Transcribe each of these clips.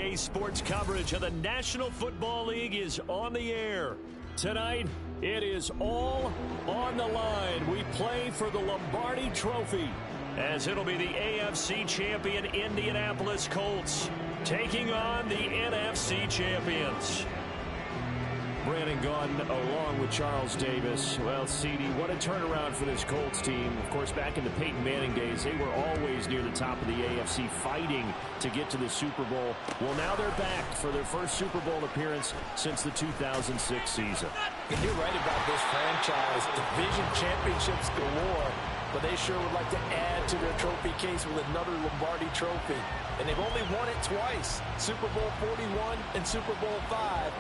Today's sports coverage of the National Football League is on the air. Tonight, it is all on the line. We play for the Lombardi Trophy, as it'll be the AFC champion Indianapolis Colts taking on the NFC champions. Brandon Gaudin along with Charles Davis. Well, CD, what a turnaround for this Colts team. Of course, back in the Peyton Manning days, they were always near the top of the AFC fighting to get to the Super Bowl. Well, now they're back for their first Super Bowl appearance since the 2006 season. And you're right about this franchise. Division championships galore, but they sure would like to add to their trophy case with another Lombardi Trophy. And they've only won it twice, Super Bowl 41 and Super Bowl 5.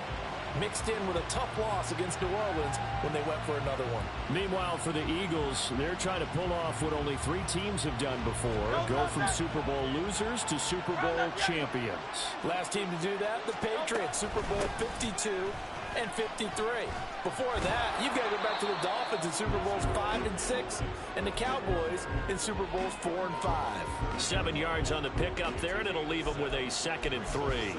Mixed in with a tough loss against New Orleans when they went for another one. Meanwhile, for the Eagles, they're trying to pull off what only 3 teams have done before, go from Super Bowl losers to Super Bowl champions. Last team to do that, the Patriots, Super Bowl 52 and 53. Before that, you've got to go back to the Dolphins in Super Bowls 5 and 6, and the Cowboys in Super Bowls 4 and 5. 7 yards on the pickup there, and it'll leave them with a 2nd and 3.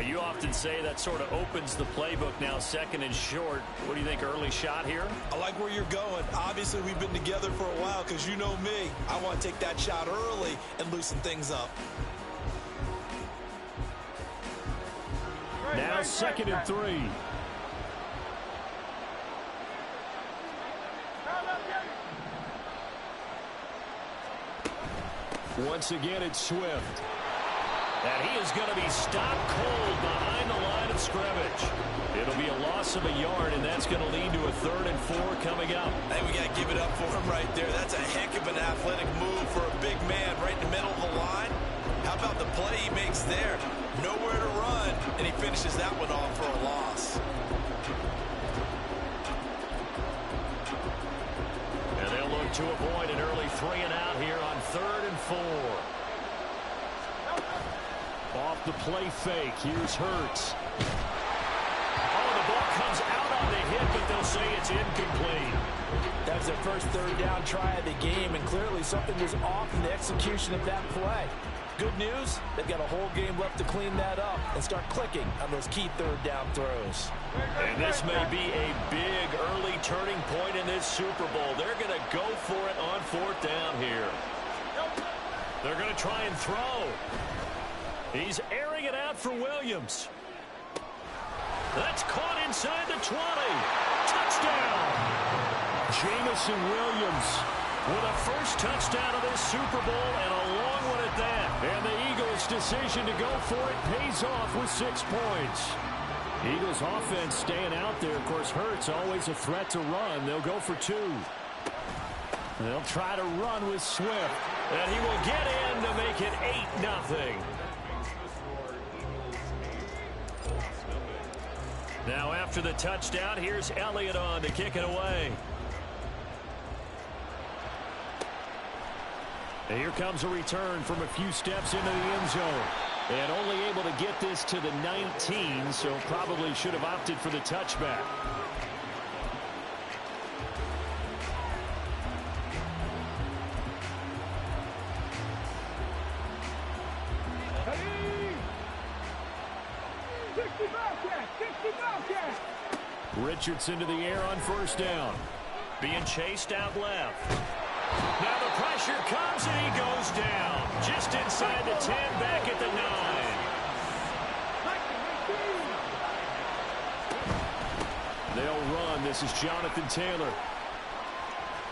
You often say that sort of opens the playbook now, 2nd and short. What do you think, early shot here? I like where you're going. Obviously, we've been together for a while because you know me. I want to take that shot early and loosen things up. Now 2nd and 3. Once again, it's Swift. And he is going to be stopped cold behind the line of scrimmage. It'll be a loss of a yard, and that's going to lead to a 3rd and 4 coming up. Hey, we got to give it up for him right there. That's a heck of an athletic move for a big man right in the middle of the line. How about the play he makes there? Nowhere to run, and he finishes that one off for a loss. And they'll look to avoid an early 3 and out here on 3rd and 4. Off the play fake. Here's Hurts. Oh, the ball comes out on the hit, but they'll say it's incomplete. That's their first 3rd down try of the game, and clearly something was off in the execution of that play. Good news, they've got a whole game left to clean that up and start clicking on those key 3rd down throws. And this may be a big early turning point in this Super Bowl. They're going to go for it on 4th down here. They're going to try and throw. He's airing it out for Williams. That's caught inside the 20. Touchdown! Jamison Williams with a first touchdown of this Super Bowl, and a long one at that. And the Eagles' decision to go for it pays off with 6 points. Eagles offense staying out there. Of course, Hurts always a threat to run. They'll go for 2. They'll try to run with Swift. And he will get in to make it 8-0. Now after the touchdown, here's Elliott on to kick it away. And here comes a return from a few steps into the end zone. And only able to get this to the 19, so probably should have opted for the touchback. Richardson to the air on 1st down. Being chased out left. Now the pressure comes and he goes down. Just inside the 10, back at the 9. They'll run. This is Jonathan Taylor.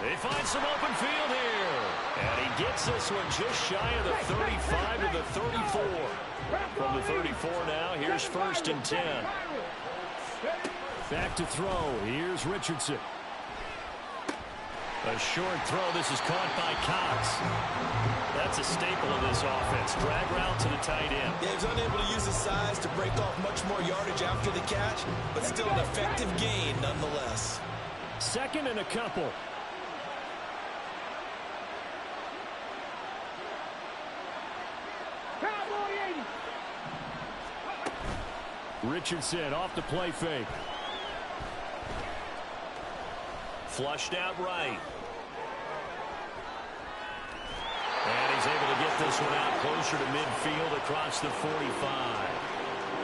They find some open field here. And he gets this one just shy of the 35 to the 34. From the 34 now, here's 1st and 10. Back to throw. Here's Richardson. A short throw. This is caught by Cox. That's a staple of this offense. Drag route to the tight end. Yeah, he's unable to use his size to break off much more yardage after the catch, but still an effective gain nonetheless. 2nd and a couple. Richardson off the play fake. Flushed out right. And he's able to get this one out closer to midfield across the 45.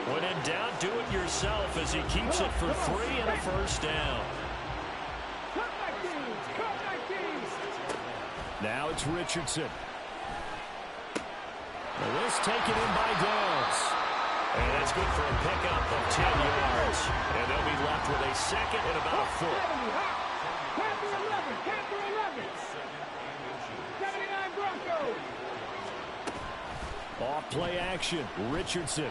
When in doubt, do it yourself as he keeps it for 3 and a first down. Now it's Richardson. This taken in by Downs. And that's good for a pickup of 10 yards. And they'll be left with a second and about a foot. Off play action, Richardson.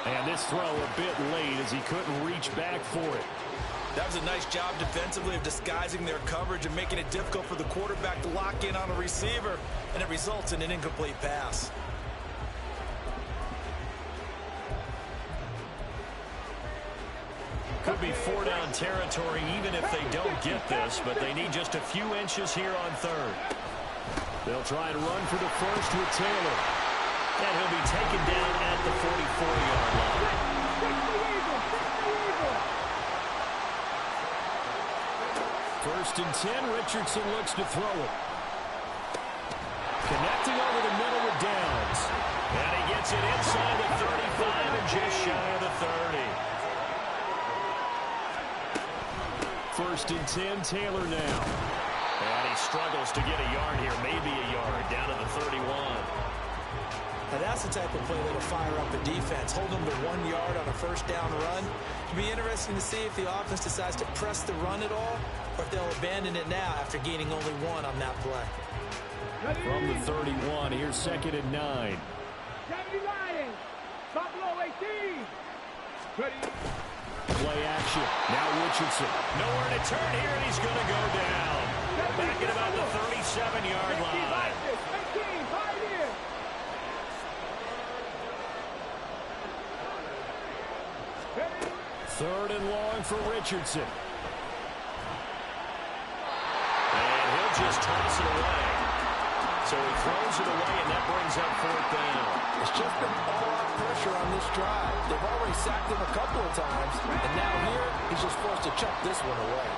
And this throw a bit late as he couldn't reach back for it. That was a nice job defensively of disguising their coverage and making it difficult for the quarterback to lock in on a receiver, and it results in an incomplete pass. Could be 4-down territory even if they don't get this, but they need just a few inches here on third. They'll try to run for the first with Taylor. And he'll be taken down at the 44-yard line. First and 10, Richardson looks to throw it. Connecting over the middle with Downs. And he gets it inside the 35 and just shy of the 30. First and 10, Taylor now. And he struggles to get a yard here, maybe a yard, down to the 31. Now that's the type of play that'll fire up a defense. Hold them to 1 yard on a first down run. It'll be interesting to see if the offense decides to press the run at all, or if they'll abandon it now after gaining only 1 on that play. From the 31, here's second and 9. Play action. Now Richardson. Nowhere to turn here, and he's going to go down. Back at about the 37-yard line. Third and long for Richardson. And he'll just toss it away. So he throws it away, and that brings up fourth down. It's just been all-out pressure on this drive. They've already sacked him a couple of times, and now here he's just forced to chuck this one away.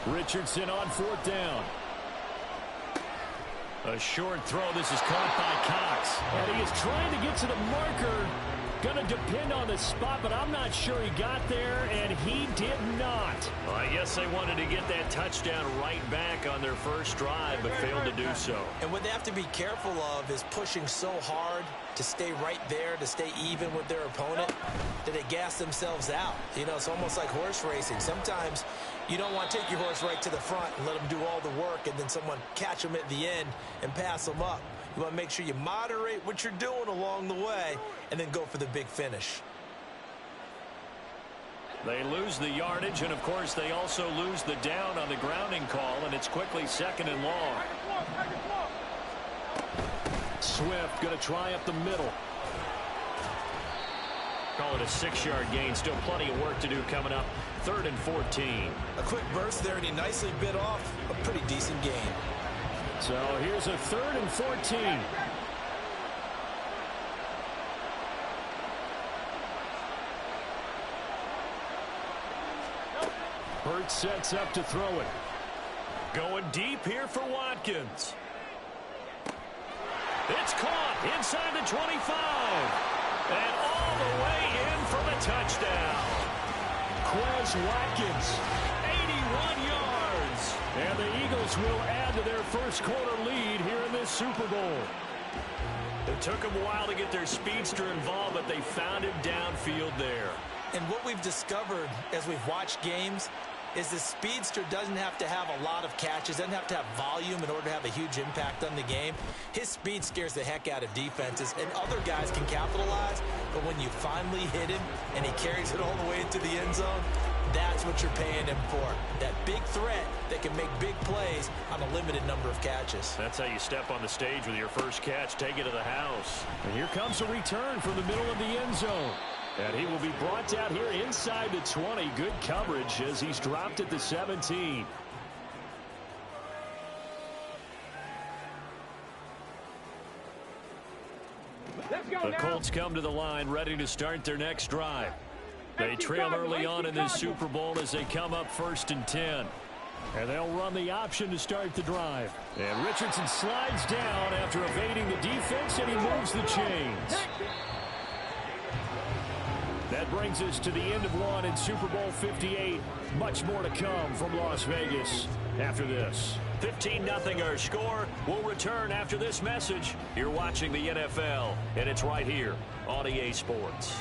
Richardson on fourth down. A short throw. This is caught by Cox. And he is trying to get to the marker. Going to depend on the spot, but I'm not sure he got there, and he did not. Well, I guess they wanted to get that touchdown right back on their first drive, but failed to do so. And what they have to be careful of is pushing so hard to stay right there, to stay even with their opponent, that they gas themselves out. You know, it's almost like horse racing. Sometimes you don't want to take your horse right to the front and let them do all the work, and then someone catch them at the end and pass them up. You want to make sure you moderate what you're doing along the way and then go for the big finish. They lose the yardage, and, of course, they also lose the down on the grounding call, and it's quickly second and long. Swift going to try up the middle. Call it a 6-yard gain. Still plenty of work to do coming up. 3rd and 14. A quick burst there, and he nicely bit off a pretty decent gain. So here's a 3rd and 14. Hurts sets up to throw it. Going deep here for Watkins. It's caught inside the 25. And all the way in for the touchdown. Quez Watkins, 81 yards. And the Eagles will add to their first quarter lead here in this Super Bowl. It took them a while to get their speedster involved, but they found him downfield there. And what we've discovered as we've watched games is the speedster doesn't have to have a lot of catches, doesn't have to have volume in order to have a huge impact on the game. His speed scares the heck out of defenses, and other guys can capitalize, but when you finally hit him and he carries it all the way into the end zone, that's what you're paying him for. That big threat that can make big plays on a limited number of catches. That's how you step on the stage with your first catch. Take it to the house. And here comes a return from the middle of the end zone. And he will be brought down here inside the 20. Good coverage as he's dropped at the 17. The Colts come to the line ready to start their next drive. They trail early on in this Super Bowl as they come up 1st and 10. And they'll run the option to start the drive. And Richardson slides down after evading the defense, and he moves the chains. That brings us to the end of one in Super Bowl 58. Much more to come from Las Vegas after this. 15-0 our score. We'll return after this message. You're watching the NFL, and it's right here on EA Sports.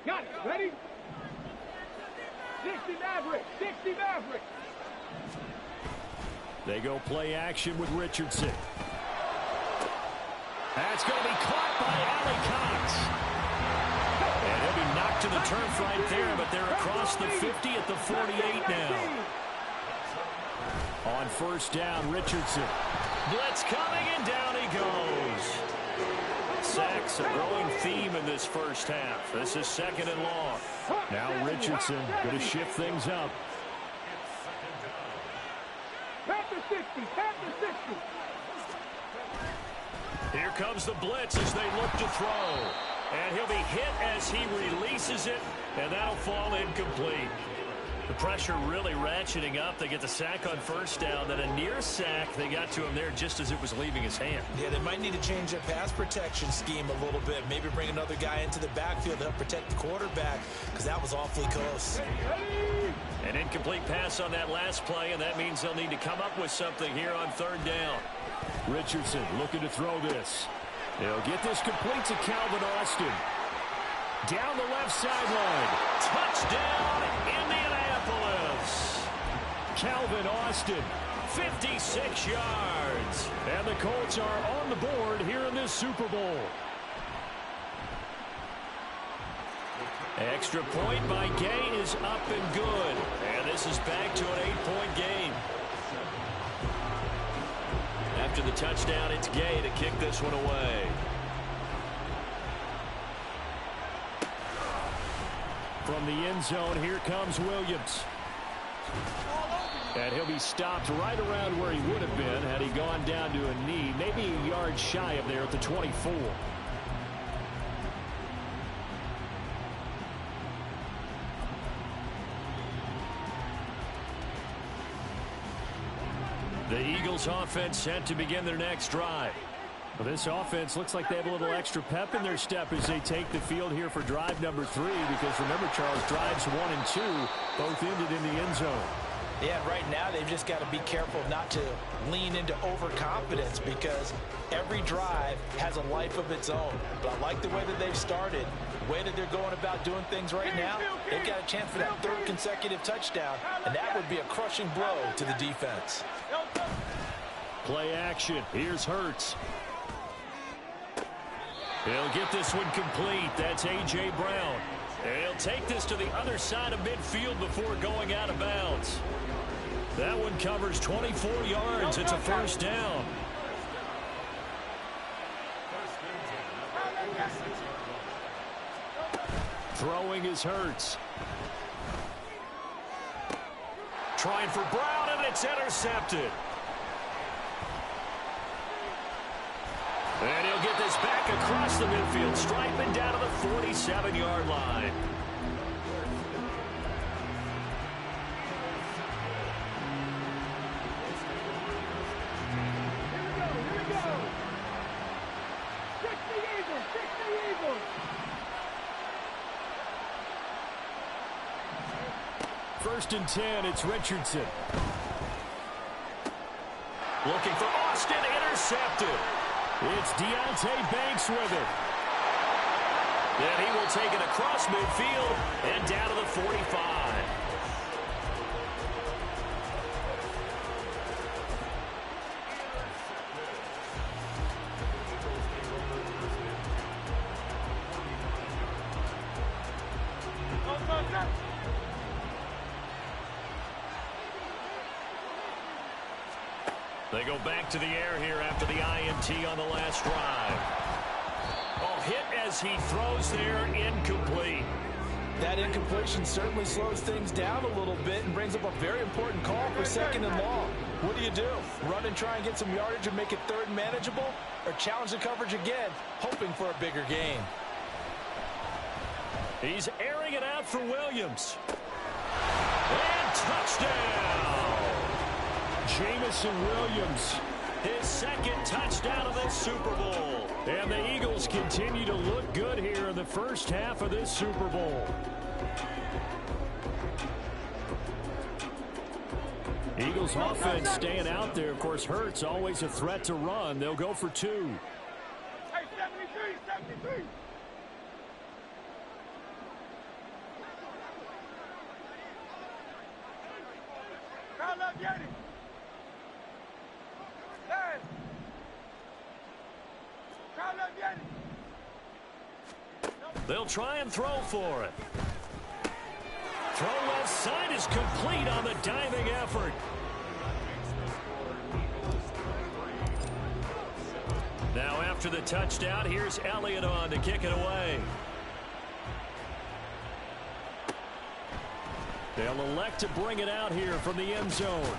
Got it. Ready? 60 Maverick. 60 Maverick. They go play action with Richardson. That's going to be caught by Allie Cox. And he'll be knocked to the turf right there, but they're across the 50 at the 48 now. On 1st down, Richardson. Blitz coming, and down he goes. Sacks, a growing theme in this first half. This is 2nd and long. Now Richardson going to shift things up. Tap the 60. Tap the 60. Here comes the blitz as they look to throw. And he'll be hit as he releases it, and that'll fall incomplete. The pressure really ratcheting up. They get the sack on 1st down, then a near sack. They got to him there just as it was leaving his hand. Yeah, they might need to change their pass protection scheme a little bit. Maybe bring another guy into the backfield to help protect the quarterback, because that was awfully close. An incomplete pass on that last play, and that means they'll need to come up with something here on 3rd down. Richardson looking to throw this. They'll get this complete to Calvin Austin. Down the left sideline. Touchdown, Indianapolis. Calvin Austin. 56 yards. And the Colts are on the board here in this Super Bowl. Extra point by Gay is up and good. And this is back to an 8-point game. After the touchdown, it's Gay to kick this one away. From the end zone, here comes Williams. And he'll be stopped right around where he would have been had he gone down to a knee, maybe a yard shy of there at the 24. The Eagles offense set to begin their next drive. Well, this offense looks like they have a little extra pep in their step as they take the field here for drive number 3, because remember, Charles, drives 1 and 2 both ended in the end zone. Yeah, right now they've just got to be careful not to lean into overconfidence, because every drive has a life of its own. But I like the way that they've started, the way that they're going about doing things right now. They've got a chance for that 3rd consecutive touchdown, and that would be a crushing blow to the defense. Play action. Here's Hurts. He'll get this one complete. That's A.J. Brown. And he'll take this to the other side of midfield before going out of bounds. That one covers 24 yards. It's a 1st down. Throwing is Hurts. Trying for Brown, and it's intercepted. And he'll get this back across the midfield stripe and down to the 47-yard line. Here we go. 60 Eagles. 60 Eagles. First and 10, it's Richardson. Looking for Austin, intercepted. It's Deontay Banks with it. And he will take it across midfield and down to the 45. They go back to the air here after the INT on the last drive. Oh, hit as he throws there, incomplete. That incompletion certainly slows things down a little bit and brings up a very important call for 2nd and long. What do? Run and try and get some yardage and make it 3rd and manageable? Or challenge the coverage again, hoping for a bigger gain? He's airing it out for Williams. And touchdown! Jamison Williams, his 2nd touchdown of this Super Bowl. And the Eagles continue to look good here in the first half of this Super Bowl. Eagles offense staying out there. Of course, Hurts always a threat to run. They'll go for 2. Hey, 73, 73. Call up Yeti. Dad. Call up Yeti. They'll try and throw for it. Throw left side is complete on the diving effort. Now after the touchdown, here's Elliott on to kick it away. They'll elect to bring it out here from the end zone.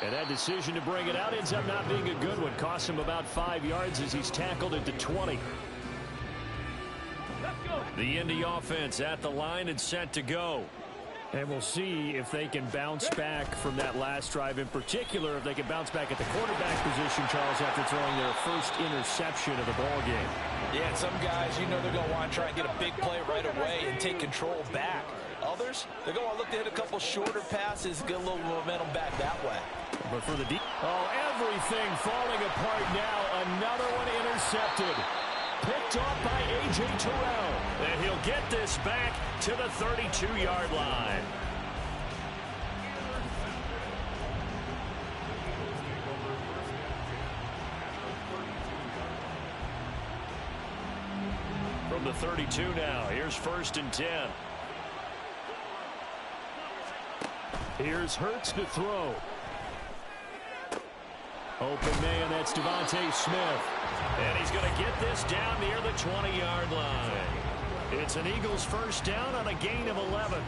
And that decision to bring it out ends up not being a good one. Costs him about 5 yards as he's tackled at the 20. The Indy offense at the line and set to go. And we'll see if they can bounce back from that last drive. In particular, if they can bounce back at the quarterback position, Charles, after throwing their first interception of the ball game. Yeah, some guys, they're going to want to try and get a big play right away and take control back. Others, they're going to look to hit a couple shorter passes, get a little momentum back that way. But for the everything falling apart now. Another one intercepted. Picked off by A.J. Terrell. And he'll get this back to the 32-yard line. From the 32 now, here's 1st and 10. Here's Hurts to throw. Open man, that's Devontae Smith. And he's going to get this down near the 20-yard line. It's an Eagles first down on a gain of 11.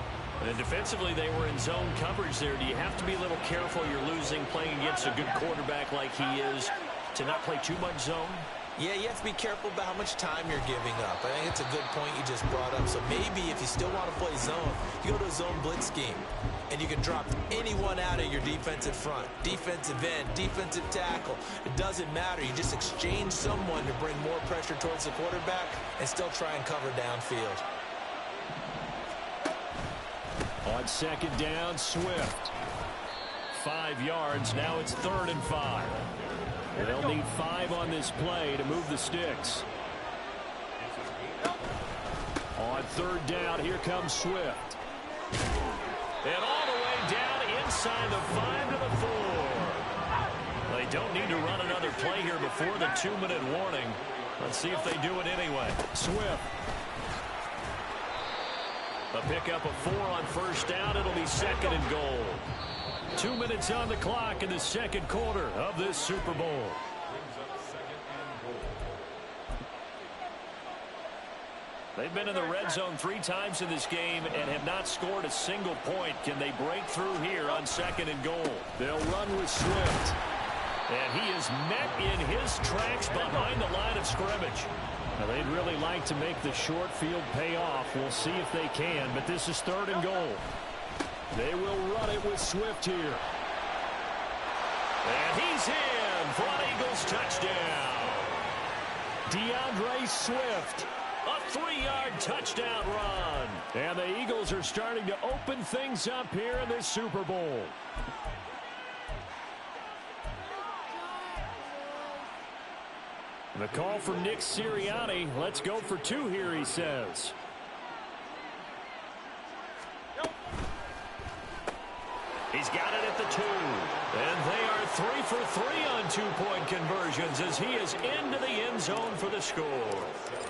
And defensively, they were in zone coverage there. Do you have to be a little careful? You're losing, playing against a good quarterback like he is, to not play too much zone? Yeah, you have to be careful about how much time you're giving up. I think it's a good point you just brought up. So maybe if you still want to play zone, you go to a zone blitz scheme. And you can drop anyone out of your defensive front, defensive end, defensive tackle. It doesn't matter. You just exchange someone to bring more pressure towards the quarterback and still try and cover downfield. On 2nd down, Swift. 5 yards. Now it's 3rd and 5. They'll need 5 on this play to move the sticks. On 3rd down, here comes Swift. And all the way down inside the 5 to the 4. They don't need to run another play here before the 2-minute warning. Let's see if they do it anyway. Swift. A pickup of 4 on 1st down. It'll be 2nd and goal. 2 minutes on the clock in the 2nd quarter of this Super Bowl. They've been in the red zone 3 times in this game and have not scored a single point. Can they break through here on 2nd and goal? They'll run with Swift. And he is met in his tracks behind the line of scrimmage. Now, they'd really like to make the short field pay off. We'll see if they can, but this is 3rd and goal. They will run it with Swift here. And he's in for an Eagles touchdown. DeAndre Swift. A 3-yard touchdown run. And the Eagles are starting to open things up here in this Super Bowl. The call from Nick Sirianni. Let's go for 2 here, he says. He's got it at the 2. And they are 3 for 3 on 2-point conversions as he is into the end zone for the score.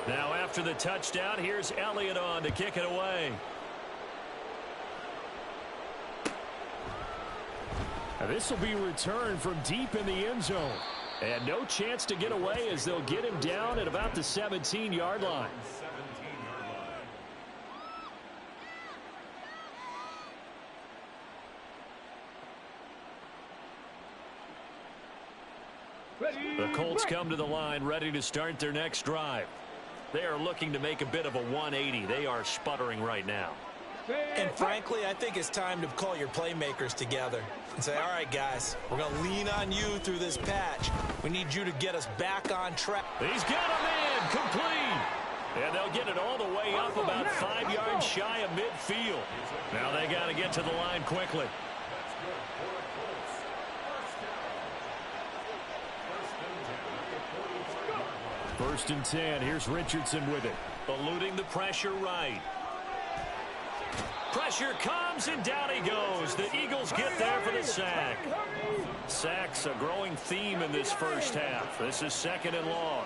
Now after the touchdown, here's Elliott on to kick it away. Now this will be returned from deep in the end zone. And no chance to get away as they'll get him down at about the 17-yard line. The Colts come to the line ready to start their next drive. They are looking to make a bit of a 180. They are sputtering right now. And frankly, I think it's time to call your playmakers together and say, all right, guys, we're going to lean on you through this patch. We need you to get us back on track. He's got him in, complete. And they'll get it all the way up about 5 yards shy of midfield. Now they got to get to the line quickly. First and 10. Here's Richardson with it. Eluding the pressure right. Pressure comes, and down he goes. The Eagles get there for the sack. Sacks a growing theme in this first half. This is 2nd and long.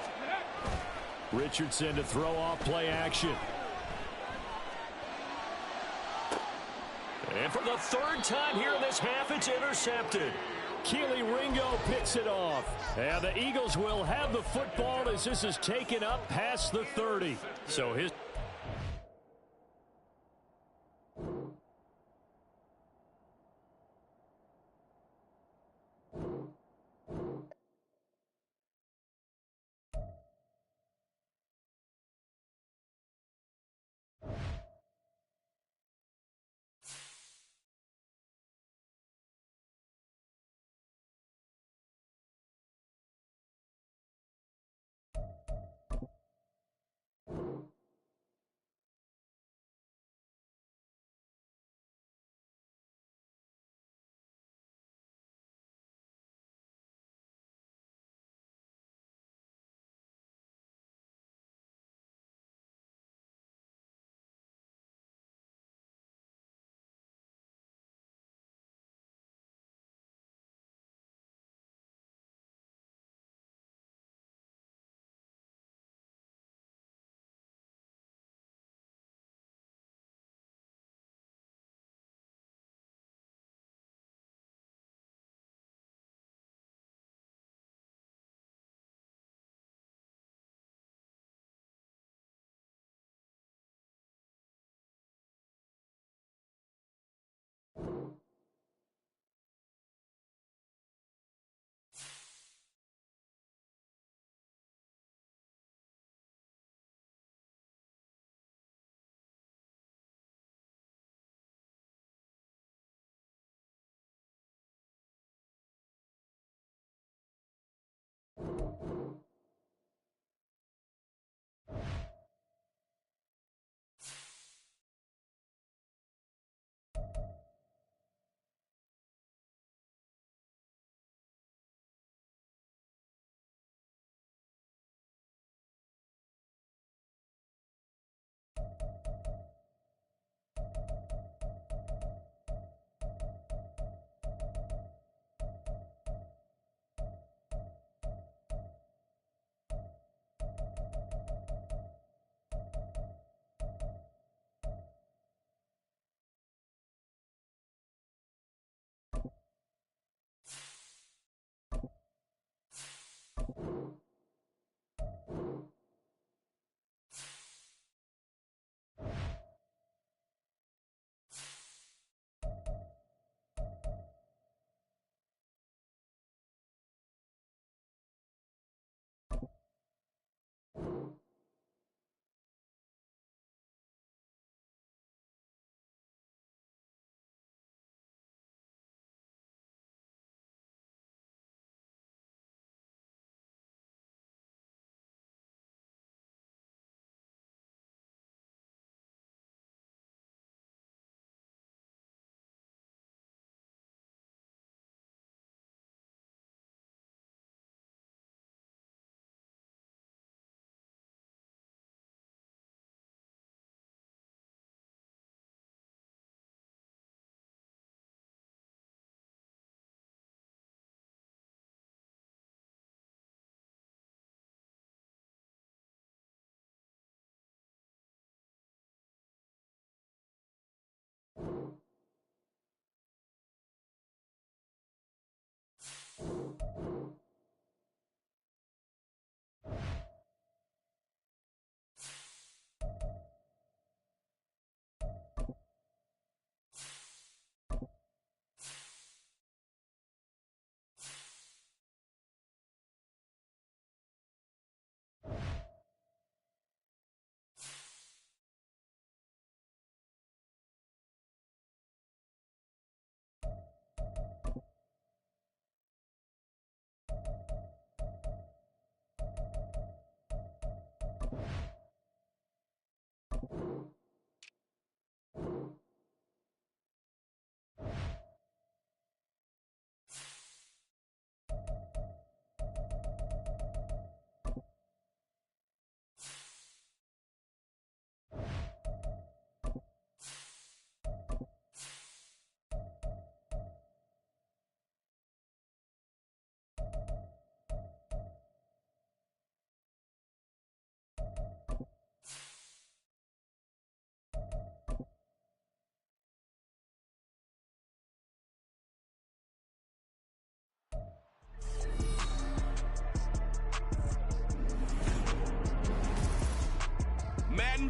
Richardson to throw off play action. And for the 3rd time here in this half, it's intercepted. Keely Ringo picks it off. And the Eagles will have the football as this is taken up past the 30. So his...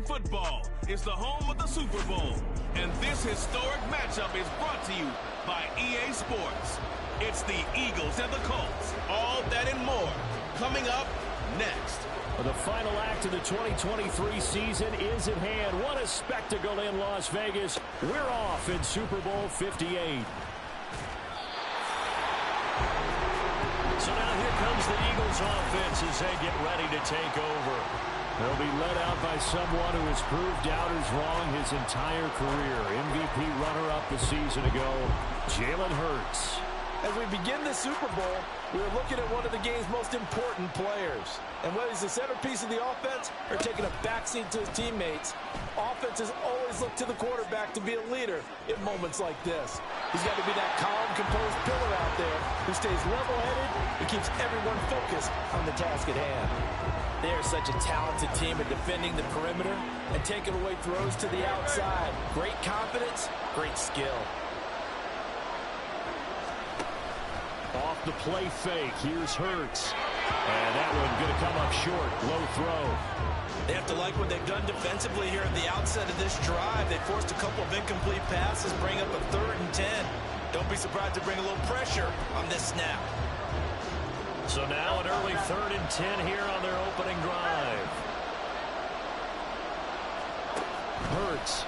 football is the home of the Super Bowl. And this historic matchup is brought to you by EA Sports. It's the Eagles and the Colts. All that and more coming up next. The final act of the 2023 season is at hand. What a spectacle in Las Vegas. We're off in Super Bowl 58. So now here comes the Eagles offense as they get ready to take over. They'll be led out by someone who has proved doubters wrong his entire career. MVP runner-up a season ago, Jalen Hurts. As we begin the Super Bowl, we're looking at one of the game's most important players. And whether he's the centerpiece of the offense or taking a backseat to his teammates, offenses always look to the quarterback to be a leader in moments like this. He's got to be that calm, composed pillar out there who stays level-headed and keeps everyone focused on the task at hand. They are such a talented team at defending the perimeter and taking away throws to the outside. Great confidence, great skill. Off the play fake, here's Hurts. And that one going to come up short, low throw. They have to like what they've done defensively here at the outset of this drive. They forced a couple of incomplete passes, bring up a 3rd and 10. Don't be surprised to bring a little pressure on this snap. So now an early 3rd and 10 here on their opening drive. Hurts.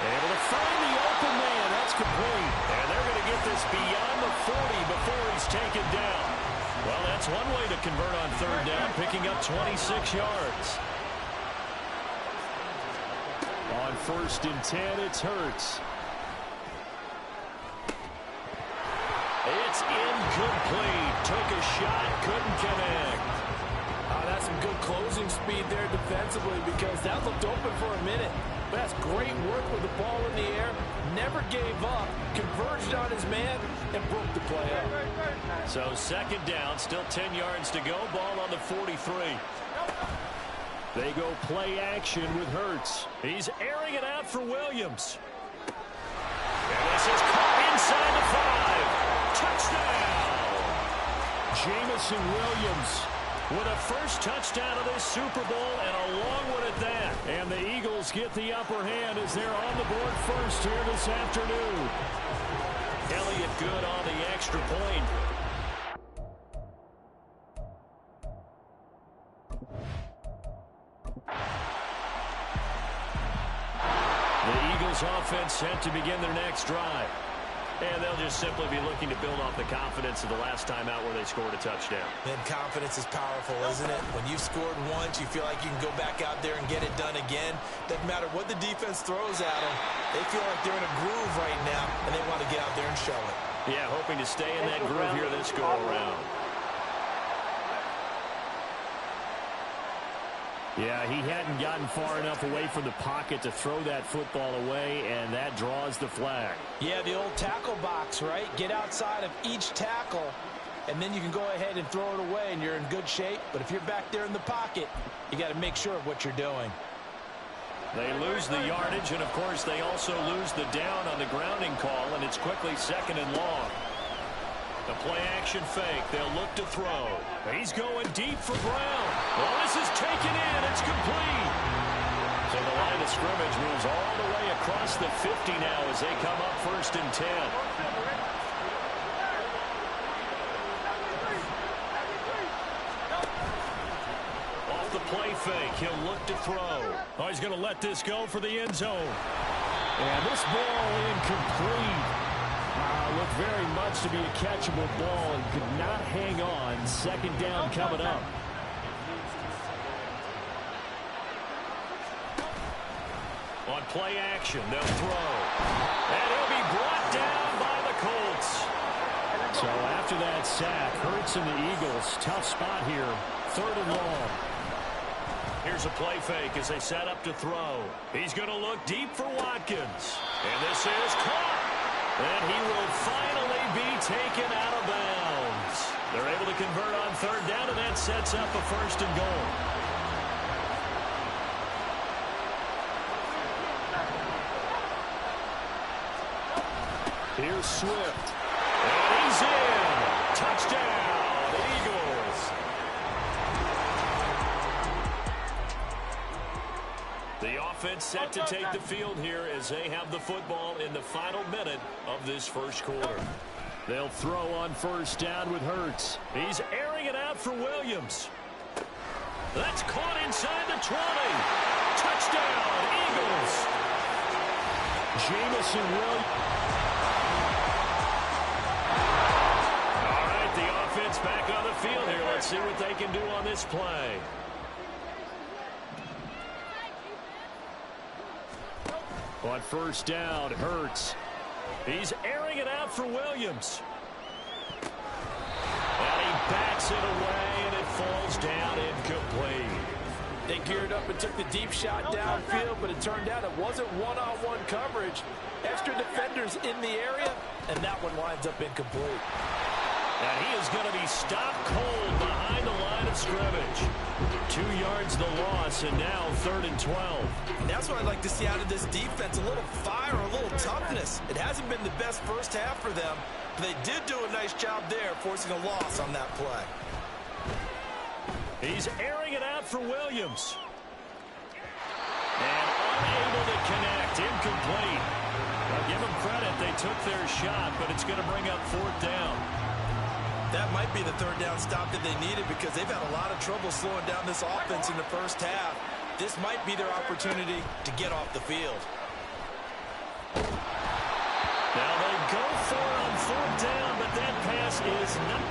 Able to find the open man. That's complete. And they're going to get this beyond the 40 before he's taken down. Well, that's one way to convert on 3rd down, picking up 26 yards. On 1st and 10, it's Hurts. It's incomplete. Took a shot, couldn't connect. That's some good closing speed there defensively because that looked open for a minute. But that's great work with the ball in the air. Never gave up, converged on his man, and broke the play up. So 2nd down, still 10 yards to go. Ball on the 43. They go play action with Hurts. He's airing it out for Williams. And this is caught inside the 5. Touchdown! Jamison Williams with a first touchdown of this Super Bowl, and a long one at that. And the Eagles get the upper hand as they're on the board first here this afternoon. Elliott good on the extra point. The Eagles offense set to begin their next drive. And they'll just simply be looking to build off the confidence of the last time out where they scored a touchdown. And confidence is powerful, isn't it? When you've scored once, you feel like you can go back out there and get it done again. Doesn't matter what the defense throws at them. They feel like they're in a groove right now, and they want to get out there and show it. Yeah, hoping to stay in that groove here this go-around. Yeah, he hadn't gotten far enough away from the pocket to throw that football away, and that draws the flag. Yeah, the old tackle box, right? Get outside of each tackle, and then you can go ahead and throw it away, and you're in good shape. But if you're back there in the pocket, you got to make sure of what you're doing. They lose the yardage, and, of course, they also lose the down on the grounding call, and it's quickly 2nd and long. The play-action fake. They'll look to throw. He's going deep for Brown. Well, this is taken in. It's complete. So the line of scrimmage moves all the way across the 50 now as they come up 1st and 10. Off the play fake. He'll look to throw. Oh, he's going to let this go for the end zone. And this ball incomplete. Looked very much to be a catchable ball and could not hang on. 2nd down coming up. On play action, they'll throw. And he'll be brought down by the Colts. So after that sack, Hurts and the Eagles, tough spot here. 3rd and long. Here's a play fake as they set up to throw. He's going to look deep for Watkins. And this is caught. And he will finally be taken out of bounds. They're able to convert on 3rd down, and that sets up a 1st and goal. Here's Swift. And he's in. Touchdown, Eagles. The offense set to take the field here as they have the football in the final minute of this first quarter. They'll throw on first down with Hurts. He's airing it out for Williams. That's caught inside the 20. Touchdown, Eagles. Jamison Williams. All right, the offense back on the field here. Let's see what they can do on this play. On first down, Hurts. He's airing it out for Williams. And he backs it away, and it falls down incomplete. They geared up and took the deep shot downfield, but it turned out it wasn't one-on-one coverage. Extra defenders in the area, and that one winds up incomplete. And he is going to be stopped cold behind the line of scrimmage. 2 yards the loss, and now 3rd and 12. And that's what I'd like to see out of this defense, a little fire, a little toughness. It hasn't been the best first half for them, but they did do a nice job there, forcing a loss on that play. He's airing it out for Williams. And unable to connect, incomplete. I'll give them credit, they took their shot, but it's going to bring up 4th down. That might be the 3rd down stop that they needed because they've had a lot of trouble slowing down this offense in the first half. This might be their opportunity to get off the field. Now they go for it on 4th down, but that pass is not.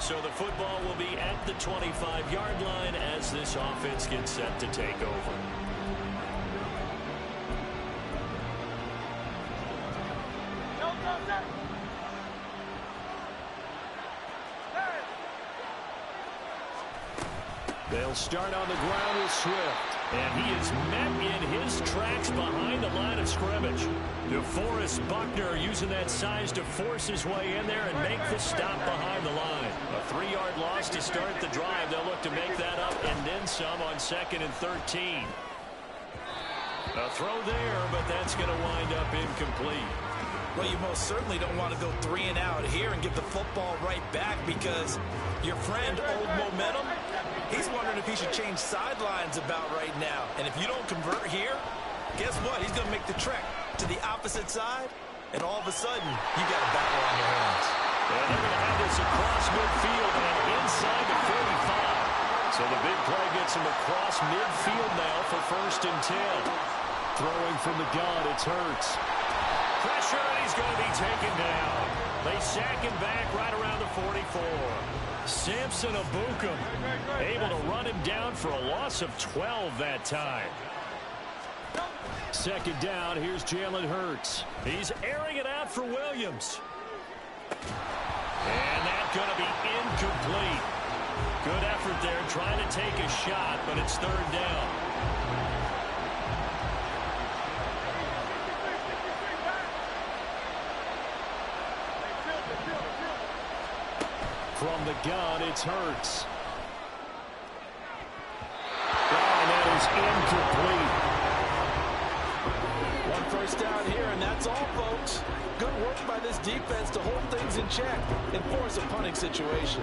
So the football will be at the 25-yard line as this offense gets set to take over. They'll start on the ground with Swift. And he is met in his tracks behind the line of scrimmage. DeForest Buckner using that size to force his way in there and make the stop behind the line. A 3-yard loss to start the drive. They'll look to make that up and then some on 2nd and 13. A throw there, but that's going to wind up incomplete. Well, you most certainly don't want to go 3 and out here and get the football right back because your friend, Old Momentum, he's wondering if he should change sidelines about right now. And if you don't convert here, guess what? He's going to make the trek to the opposite side, and all of a sudden, you got a battle on your hands. And they're going to have this across midfield and inside the 45. So the big play gets him across midfield now for 1st and 10. Throwing from the gun, it's Hurts. Pressure, and he's going to be taken down. They sack him back right around the 44. Samson Abukum able to run him down for a loss of 12 that time. 2nd down, here's Jalen Hurts. He's airing it out for Williams. And that's going to be incomplete. Good effort there trying to take a shot, but it's 3rd down. From the gun, it's Hurts. And that is incomplete. 1 first down here, and that's all, folks. Good work by this defense to hold things in check and force a punting situation.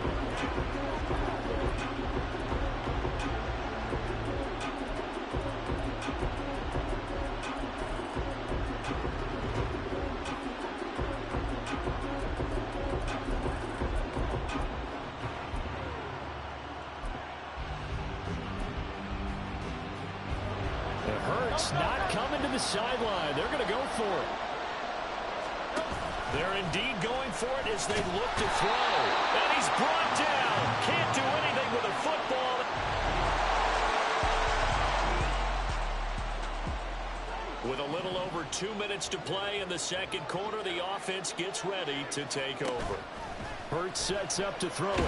Hurts not coming to the sideline. They're going to go for it. They're indeed going for it as they look to throw. And he's brought down. Can't do anything with a football. With a little over 2 minutes to play in the 2nd quarter, the offense gets ready to take over. Hurts sets up to throw it. The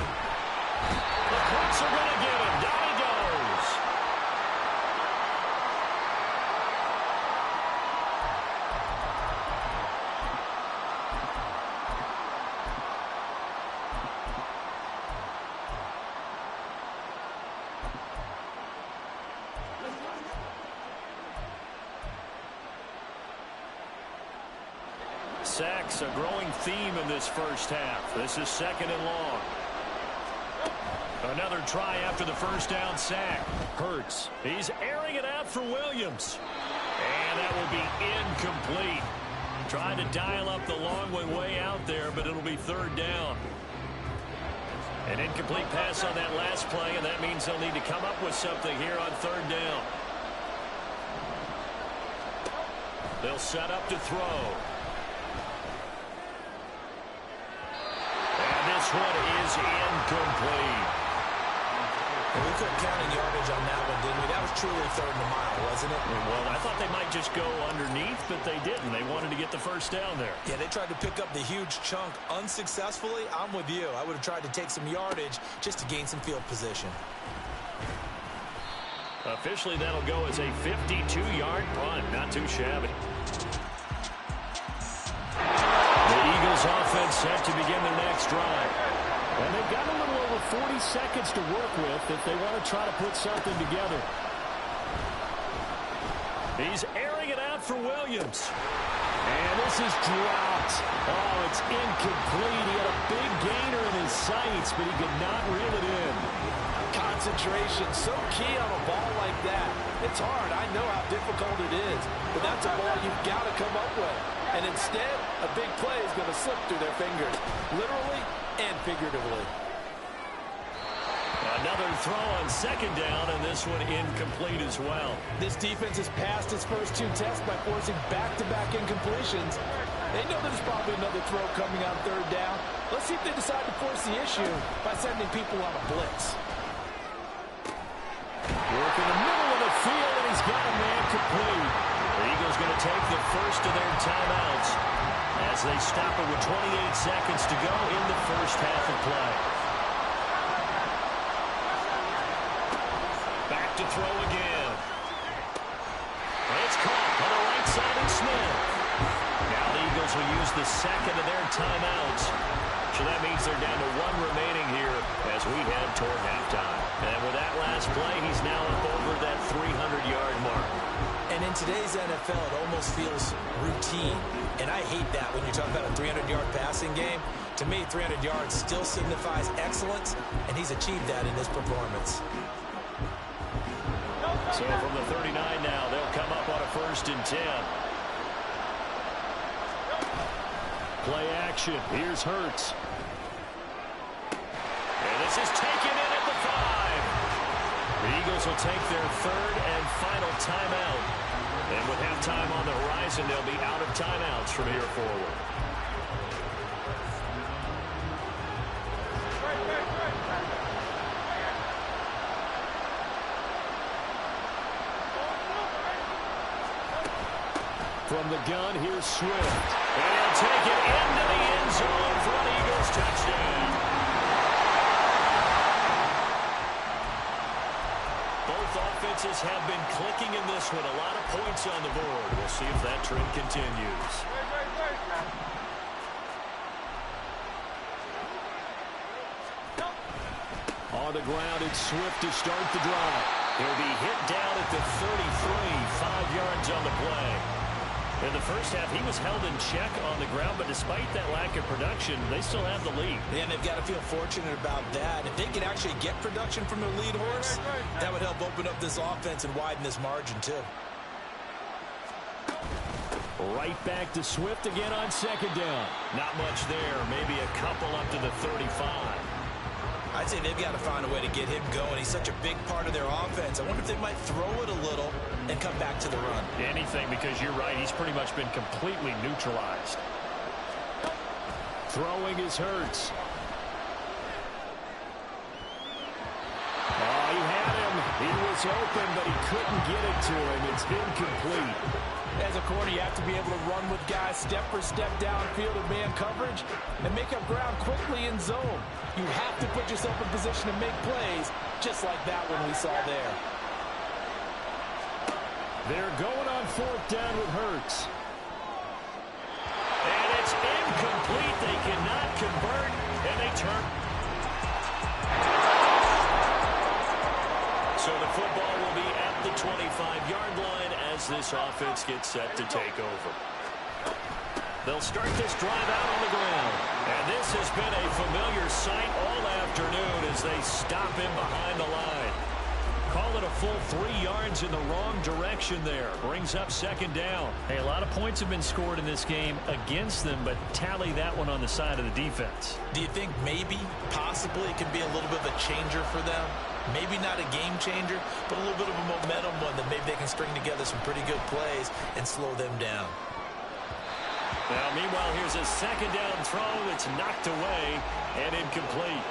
Colts are going to get him. Down he goes. Sacks, a growing theme in this first half. This is 2nd and long. Another try after the first down sack. Hurts. He's airing it out for Williams. And that will be incomplete. Trying to dial up the long way out there, but it'll be third down. An incomplete pass on that last play, and that means they'll need to come up with something here on third down. They'll set up to throw. And this one is incomplete. Well, we couldn't count in yardage on that one, didn't we? That was truly third and a mile, wasn't it? Well, I thought they might just go underneath, but they didn't. They wanted to get the first down there. Yeah, they tried to pick up the huge chunk unsuccessfully. I'm with you. I would have tried to take some yardage just to gain some field position. Officially, that'll go as a 52-yard punt. Not too shabby. The Eagles offense set to begin their next drive. And they've got a little over 40 seconds to work with if they want to try to put something together. He's airing it out for Williams. And this is dropped. Oh, it's incomplete. He had a big gainer in his sights, but he could not reel it in. Concentration, so key on a ball like that. It's hard. I know how difficult it is, but that's a ball you've got to come up with. And instead, a big play is going to slip through their fingers, literally and figuratively. Another throw on second down, and this one incomplete as well. This defense has passed its first two tests by forcing back-to-back incompletions. They know there's probably another throw coming on third down. Let's see if they decide to force the issue by sending people on a blitz. Work in the middle of the field, and he's got a man complete. The Eagles going to take the first of their timeouts as they stop it with 28 seconds to go in the first half of play. Back to throw again. It's caught on the right side of Smith. Now the Eagles will use the second of their timeouts. So that means they're down to one remaining here as we head toward halftime. And with that last play, he's now up over that 300-yard mark. And in today's NFL, it almost feels routine. And I hate that when you're talking about a 300-yard passing game. To me, 300 yards still signifies excellence, and he's achieved that in this performance. So from the 39 now, they'll come up on a 1st and 10. Play action. Here's Hurts. And this is taken in at the 5. The Eagles will take their third and final timeout. And with halftime on the horizon, they'll be out of timeouts from here forward. From the gun, here's Swift. And he'll take it into the end zone for an Eagles touchdown. Both offenses have been clicking in this one. A lot of points on the board. We'll see if that trend continues. On the ground, it's Swift to start the drive. He'll be hit down at the 33, 5 yards on the play. In the first half, he was held in check on the ground, but despite that lack of production, they still have the lead. And they've got to feel fortunate about that. If they can actually get production from their lead horse, that would help open up this offense and widen this margin, too. Right back to Swift again on second down. Not much there, maybe a couple up to the 35. I'd say they've got to find a way to get him going. He's such a big part of their offense. I wonder if they might throw it a little and come back to the run. Anything, because you're right. He's pretty much been completely neutralized. Throwing is Hurts. Oh, he had him. He was open, but he couldn't get it to him. It's incomplete. As a corner, you have to be able to run with guys step for step downfield in man coverage and make up ground quickly in zone. You have to put yourself in position to make plays, just like that one we saw there. They're going on 4th down with Hurts. And it's incomplete. They cannot convert, and they turn. So the football will be at the 25-yard line as this offense gets set to take over. They'll start this drive out on the ground. And this has been a familiar sight all afternoon as they stop him behind the line. Call it a full 3 yards in the wrong direction there. Brings up second down. Hey, a lot of points have been scored in this game against them, but tally that one on the side of the defense. Do you think maybe, possibly, it can be a little bit of a changer for them? Maybe not a game changer, but a little bit of a momentum one that maybe they can string together some pretty good plays and slow them down. Now, meanwhile, here's a second down throw. It's knocked away and incomplete.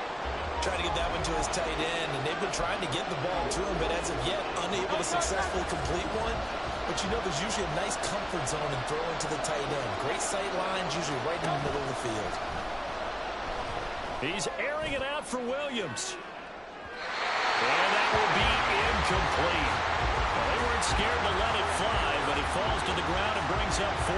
Trying to get that one to his tight end, and they've been trying to get the ball to him, but as of yet, unable to successfully complete one. But you know, there's usually a nice comfort zone in throwing to the tight end. Great sight lines, usually right in the middle of the field. He's airing it out for Williams. And that will be incomplete. Well, they weren't scared to let it fly, but it falls to the ground and brings up 4.